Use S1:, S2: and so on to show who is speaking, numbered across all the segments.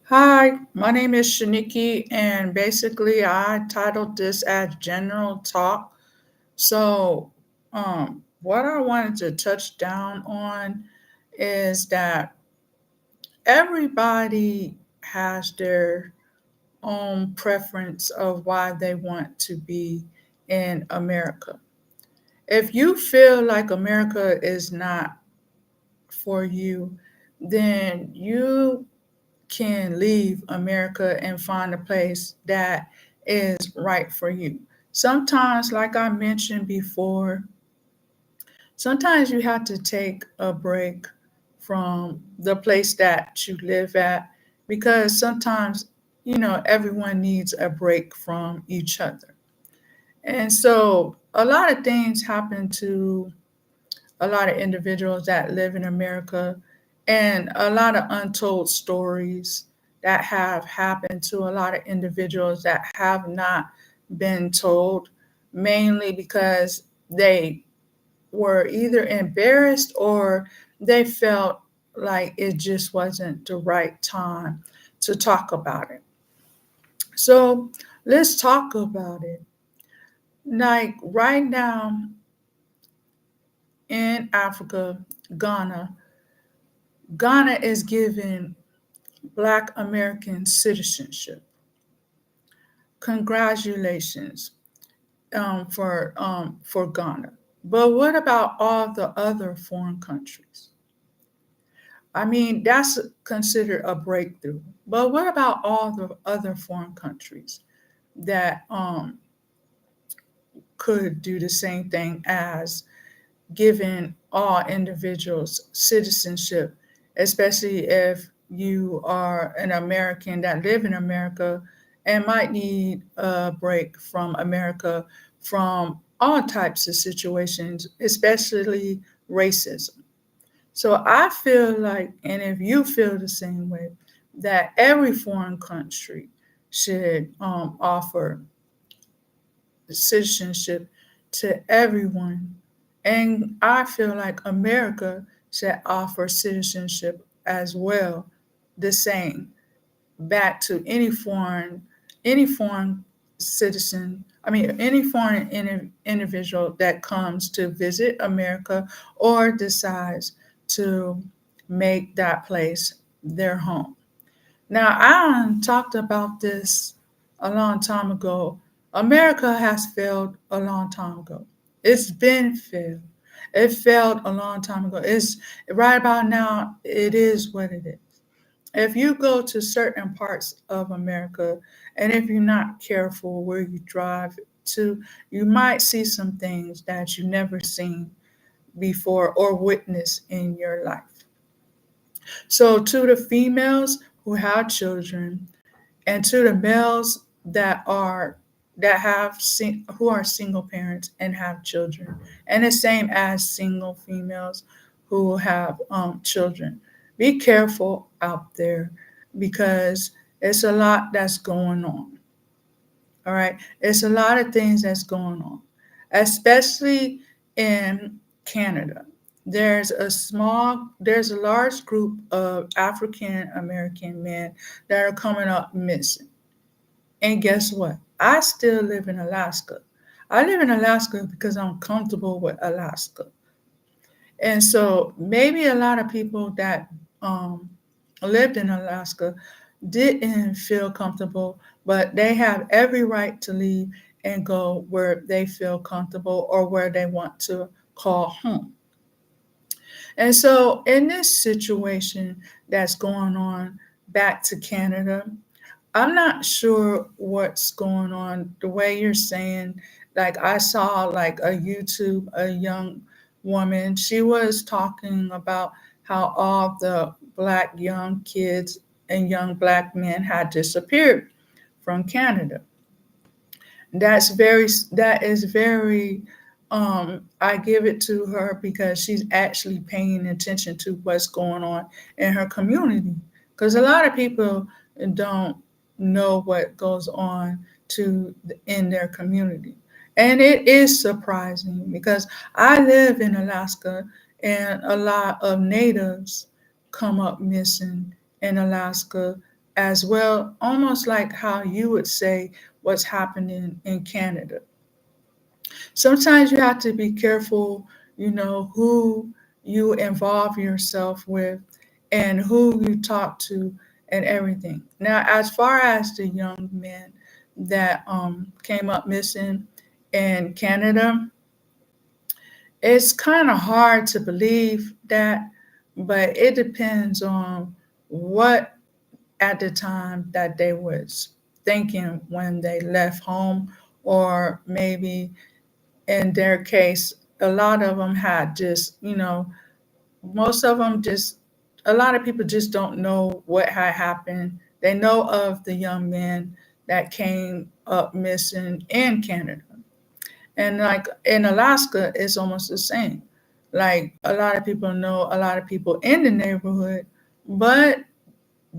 S1: Hi, my name is Shaniki, and basically, I titled this as General Talk. What I wanted to touch down on is that everybody has their own preference of why they want to be in America. If you feel like America is not for you, then you can leave America and find a place that is right for you. Sometimes, like I mentioned before, sometimes you have to take a break from the place that you live at because sometimes, everyone needs a break from each other. And so a lot of things happen to a lot of individuals that live in America and a lot of untold stories that have happened to a lot of individuals that have not been told, mainly because they were either embarrassed or they felt like it just wasn't the right time to talk about it. So let's talk about it. Like right now in Africa, Ghana, Ghana is giving Black American citizenship. Congratulations for Ghana. But what about all the other foreign countries? I mean, that's considered a breakthrough. But what about all the other foreign countries that could do the same thing as giving all individuals citizenship, especially if you are an American that live in America and might need a break from America from all types of situations, especially racism. So I feel like, and if you feel the same way, that every foreign country should offer citizenship to everyone. And I feel like America should offer citizenship as well, the same, back to any foreign citizen. I mean, any foreign individual that comes to visit America or decides to make that place their home. Now, I talked about this a long time ago. America has failed a long time ago. It's been failed. It failed a long time ago. It's right about now, it is what it is. If you go to certain parts of America and if you're not careful where you drive to, you might see some things that you never seen before or witnessed in your life. So to the females who have children, and to the males who are single parents and have children, and the same as single females who have children. Be careful out there because it's a lot that's going on. All right, it's a lot of things that's going on, especially in Canada. There's a large group of African American men that are coming up missing. And guess what? I still live in Alaska. I live in Alaska because I'm comfortable with Alaska. And so maybe a lot of people that um, lived in Alaska didn't feel comfortable, but they have every right to leave and go where they feel comfortable or where they want to call home. And so, in this situation that's going on back to Canada, I'm not sure what's going on. The way you're saying, like I saw like a YouTube, a young woman, she was talking about how all the black young kids and young black men had disappeared from Canada. That is very I give it to her because she's actually paying attention to what's going on in her community. Because a lot of people don't know what goes on in their community. And it is surprising because I live in Alaska and a lot of natives come up missing in Alaska as well, almost like how you would say what's happening in Canada. Sometimes you have to be careful, who you involve yourself with and who you talk to and everything. Now, as far as the young men that came up missing in Canada, it's kind of hard to believe that, but it depends on what at the time that they was thinking when they left home, or maybe in their case, a lot of them had just, most of them just, a lot of people just don't know what had happened. They know of the young men that came up missing in Canada. And like in Alaska, it's almost the same. Like a lot of people know a lot of people in the neighborhood, but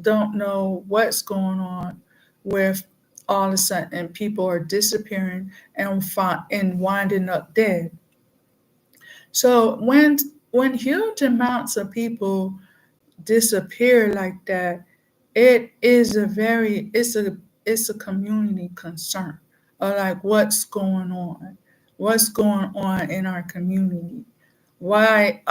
S1: don't know what's going on with all of a sudden people are disappearing and winding up dead. So when huge amounts of people disappear like that, it is a very it's a community concern of like what's going on in our community. Why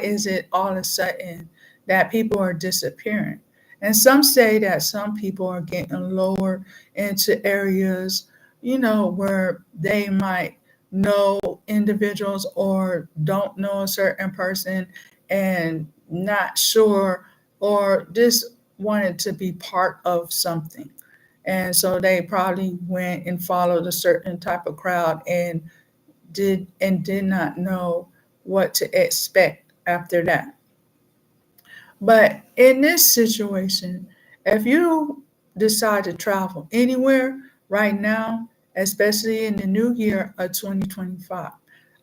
S1: is it all of a sudden that people are disappearing? And some say that some people are getting lower into areas, where they might know individuals or don't know a certain person and not sure, or just wanted to be part of something. And so they probably went and followed a certain type of crowd and did not know what to expect after that. But in this situation, if you decide to travel anywhere right now, especially in the new year of 2025,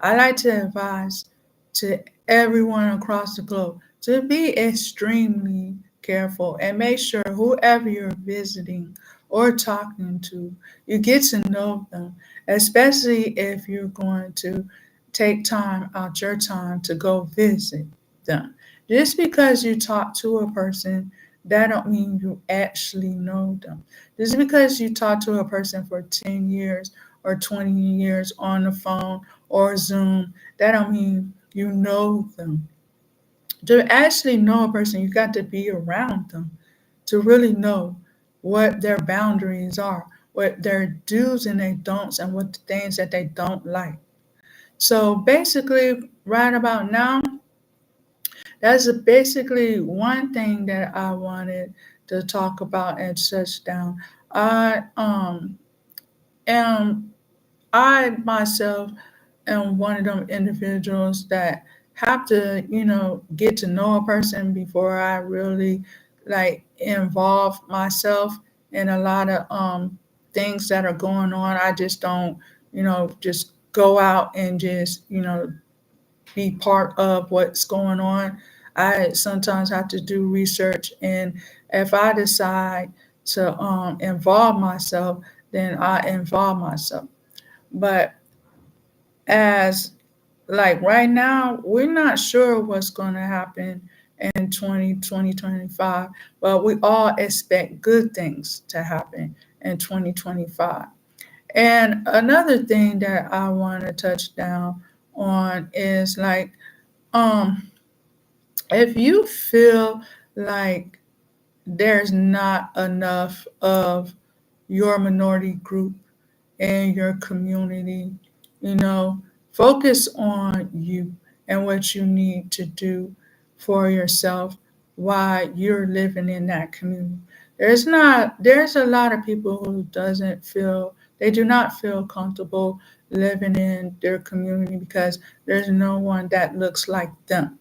S1: I like to advise to everyone across the globe to be extremely careful and make sure whoever you're visiting or talking to, you get to know them, especially if you're going to take time out your time to go visit them. Just because you talk to a person, that don't mean you actually know them. Just because you talk to a person for 10 years or 20 years on the phone or Zoom, that don't mean you know them. To actually know a person, you got to be around them to really know what their boundaries are, what their do's and their don'ts, and what the things that they don't like. So basically, right about now, that's basically one thing that I wanted to talk about and touch down. I am I myself am one of them individuals that have to, get to know a person before I really like involve myself in a lot of things that are going on. I just don't, just go out and just, be part of what's going on. I sometimes have to do research, and if I decide to involve myself, then I involve myself. But as like right now, we're not sure what's going to happen in 2025, but we all expect good things to happen in 2025. And another thing that I want to touch down on is like, um, if you feel like there's not enough of your minority group in your community, you know, focus on you and what you need to do for yourself while you're living in that community. There's a lot of people who they do not feel comfortable living in their community because there's no one that looks like them.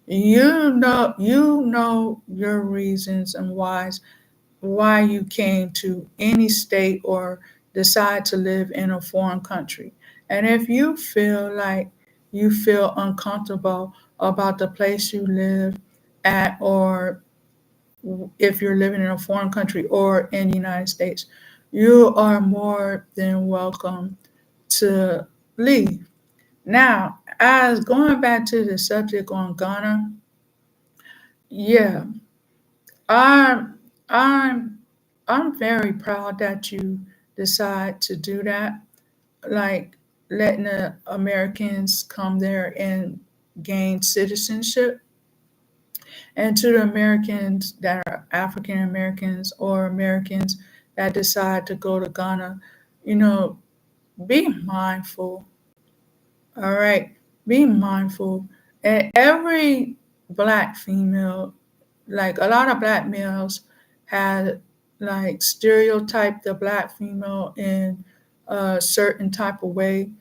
S1: You know your reasons and why you came to any state or decide to live in a foreign country. And if you feel like you feel uncomfortable about the place you live at, or if you're living in a foreign country or in the United States, you are more than welcome to leave. Now, as going back to the subject on Ghana, yeah, I I'm I'm very proud that you decide to do that, like letting the Americans come there and gain citizenship. And to the Americans that are African Americans or Americans that decide to go to Ghana, you know, be mindful. All right, be mindful. And every black female, like a lot of black males, had like stereotyped the black female in a certain type of way.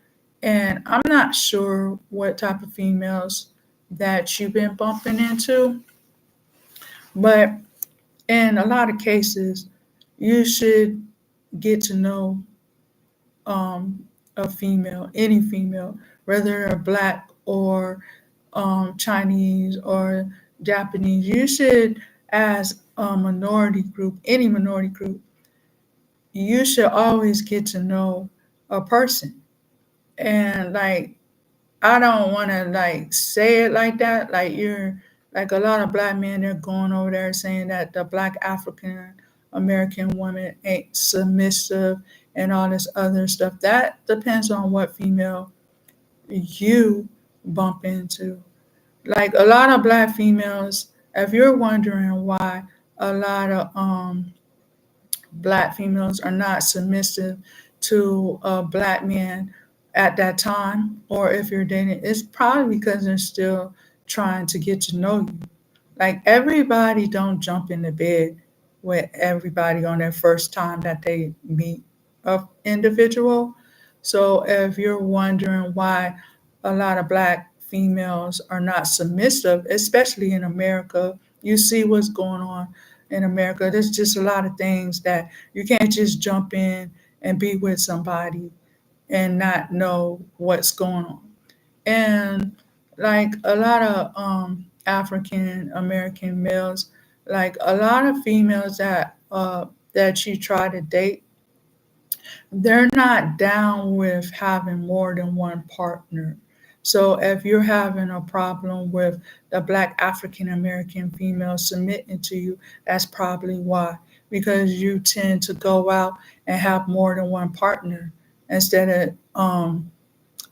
S1: And I'm not sure what type of females that you've been bumping into, but in a lot of cases, you should get to know a female, any female, whether they're black or Chinese or Japanese. You should, as a minority group, any minority group, you should always get to know a person. And like, I don't want to like say it like that. Like you're like a lot of black men, they're going over there saying that the black African American woman ain't submissive and all this other stuff. That depends on what female you bump into. Like a lot of black females, if you're wondering why a lot of black females are not submissive to a black man at that time, or if you're dating, it's probably because they're still trying to get to know you. Like everybody don't jump in the bed with everybody on their first time that they meet a individual. So if you're wondering why a lot of black females are not submissive, especially in America, you see what's going on in America. There's just a lot of things that you can't just jump in and be with somebody and not know what's going on. And like a lot of African American males, like a lot of females that you try to date, they're not down with having more than one partner. So if you're having a problem with the black African American female submitting to you, that's probably why. Because you tend to go out and have more than one partner instead of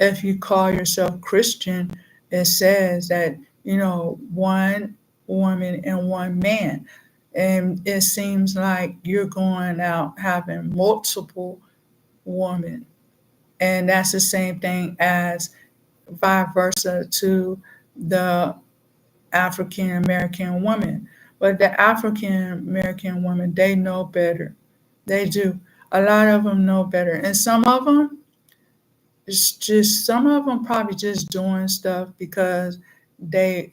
S1: if you call yourself Christian, it says that, one woman and one man. And it seems like you're going out having multiple women. And that's the same thing as vice versa to the African American woman. But the African American woman, they know better. They do. A lot of them know better. And some of them, it's just some of them probably just doing stuff because they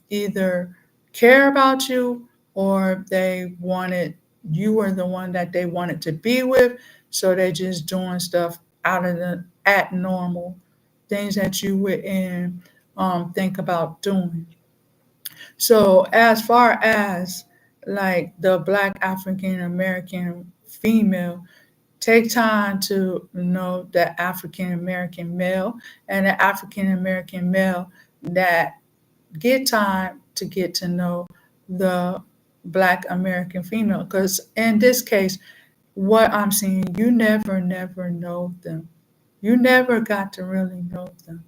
S1: either care about you or they wanted you were the one that they wanted to be with, so they just doing stuff out of the at normal things that you wouldn't think about doing. So as far as like the black African American female, take time to know the African American male and the African American male that get time to get to know the Black American female. Because in this case, what I'm seeing, you never know them. You never got to really know them.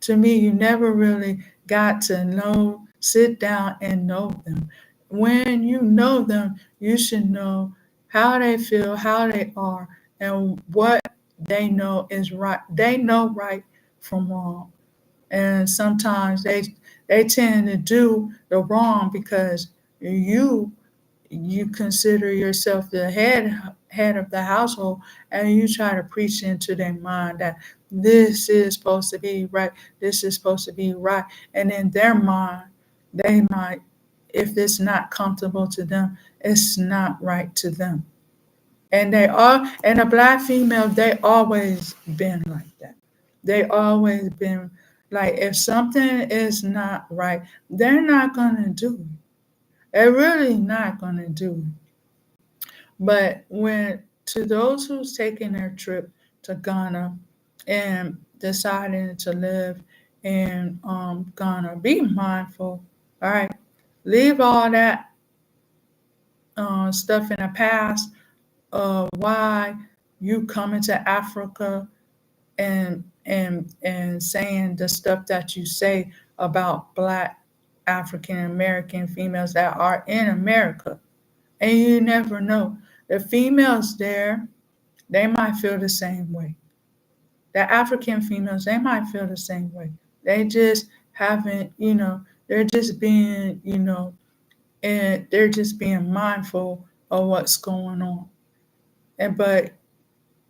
S1: To me, you never really got to know, sit down and know them. When you know them, you should know how they feel, how they are, and what they know is right. They know right from wrong. And sometimes they tend to do the wrong because you you consider yourself the head of the household, and you try to preach into their mind that this is supposed to be right, this is supposed to be right, and in their mind they might, if it's not comfortable to them, it's not right to them. And they are, and a black female, they always been like that. They always been like, if something is not right, they're not gonna do it. They're really not gonna do it. But when to those who's taking their trip to Ghana and deciding to live in Ghana, be mindful. All right, leave all that stuff in the past of why you come into Africa and saying the stuff that you say about Black African American females that are in America. And you never know. The females there, they might feel the same way. The African females, they might feel the same way. They just haven't, they're just being, and they're just being mindful of what's going on. But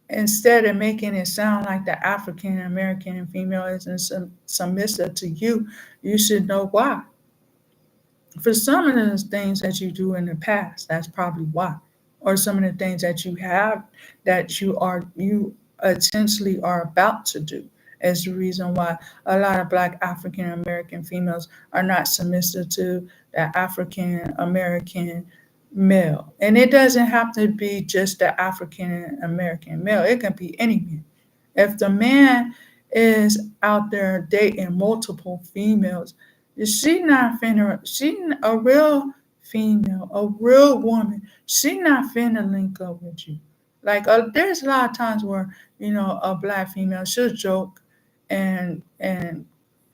S1: instead of making it sound like the African American female isn't submissive to you, you should know why. For some of the things that you do in the past, that's probably why. Or some of the things that you have that you essentially are about to do is the reason why a lot of Black African American females are not submissive to the African American male. And it doesn't have to be just the African American male, it can be any man. If the man is out there dating multiple females, she not finna, a real female, a real woman, she not finna link up with you. Like there's a lot of times where, a Black female, she'll joke and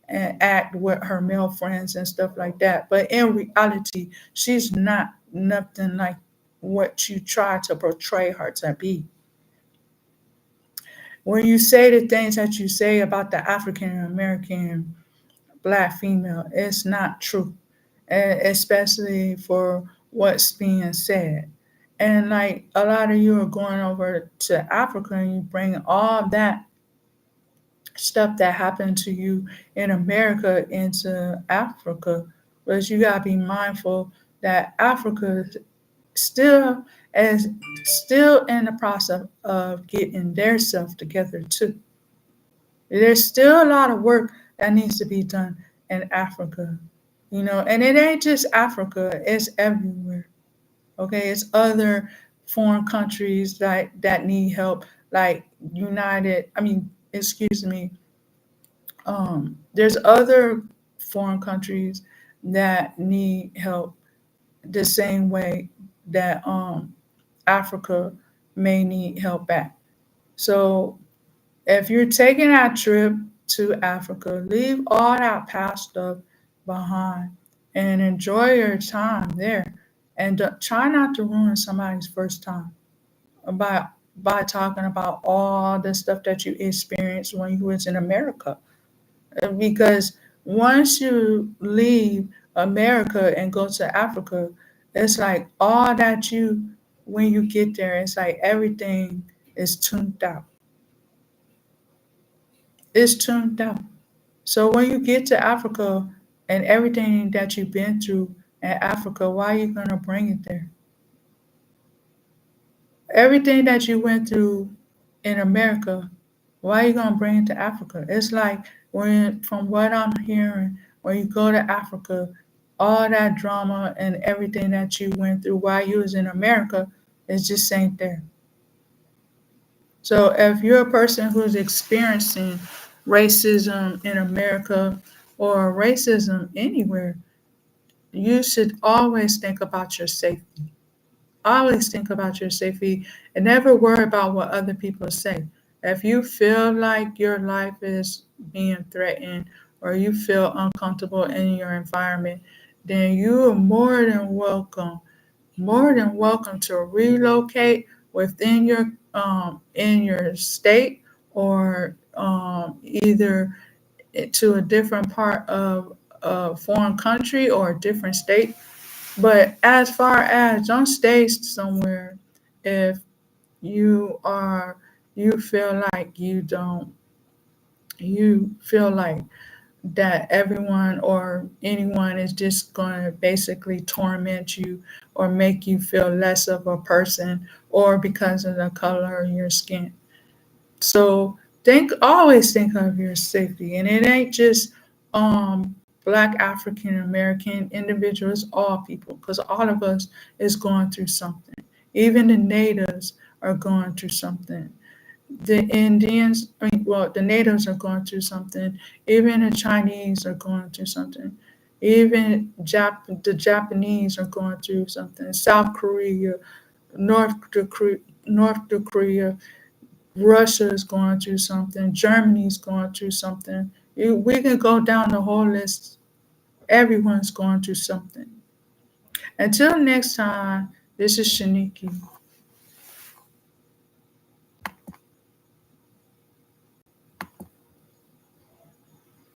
S1: act with her male friends and stuff like that. But in reality, she's not nothing like what you try to portray her to be. When you say the things that you say about the African American Black female, it's not true, especially for what's being said. And like a lot of you are going over to Africa and you bring all that stuff that happened to you in America into Africa, but you gotta be mindful that Africa still is still in the process of getting their self together too. There's still a lot of work that needs to be done in Africa, and it ain't just Africa, it's everywhere. Okay, it's other foreign countries that need help, like excuse me, there's other foreign countries that need help the same way that Africa may need help back. So if you're taking that trip to Africa, leave all that past stuff behind and enjoy your time there. And try not to ruin somebody's first time by by talking about all the stuff that you experienced when you was in America. Because once you leave America and go to Africa, it's like all that when you get there, it's like everything is tuned out. It's tuned out. So when you get to Africa and everything that you've been through in Africa, why are you going to bring it there? Everything that you went through in America, why are you going to bring it to Africa? It's like from what I'm hearing, when you go to Africa, all that drama and everything that you went through while you was in America, it just ain't there. So if you're a person who's experiencing racism in America or racism anywhere, you should always think about your safety. Always think about your safety and never worry about what other people say. If you feel like your life is being threatened or you feel uncomfortable in your environment, then you are more than welcome to relocate within your in your state or either to a different part of a foreign country or a different state. But as far as don't stay somewhere if you feel like you feel like that everyone or anyone is just going to basically torment you or make you feel less of a person or because of the color of your skin. So always think of your safety, and it ain't just Black African American individuals, all people, because all of us is going through something. Even the natives are going through something. The Indians, the natives are going through something. Even the Chinese are going through something. Even the Japanese are going through something. South Korea, North Korea, Russia is going through something. Germany's going through something. We can go down the whole list. Everyone's going through something. Until next time, this is Shaniki.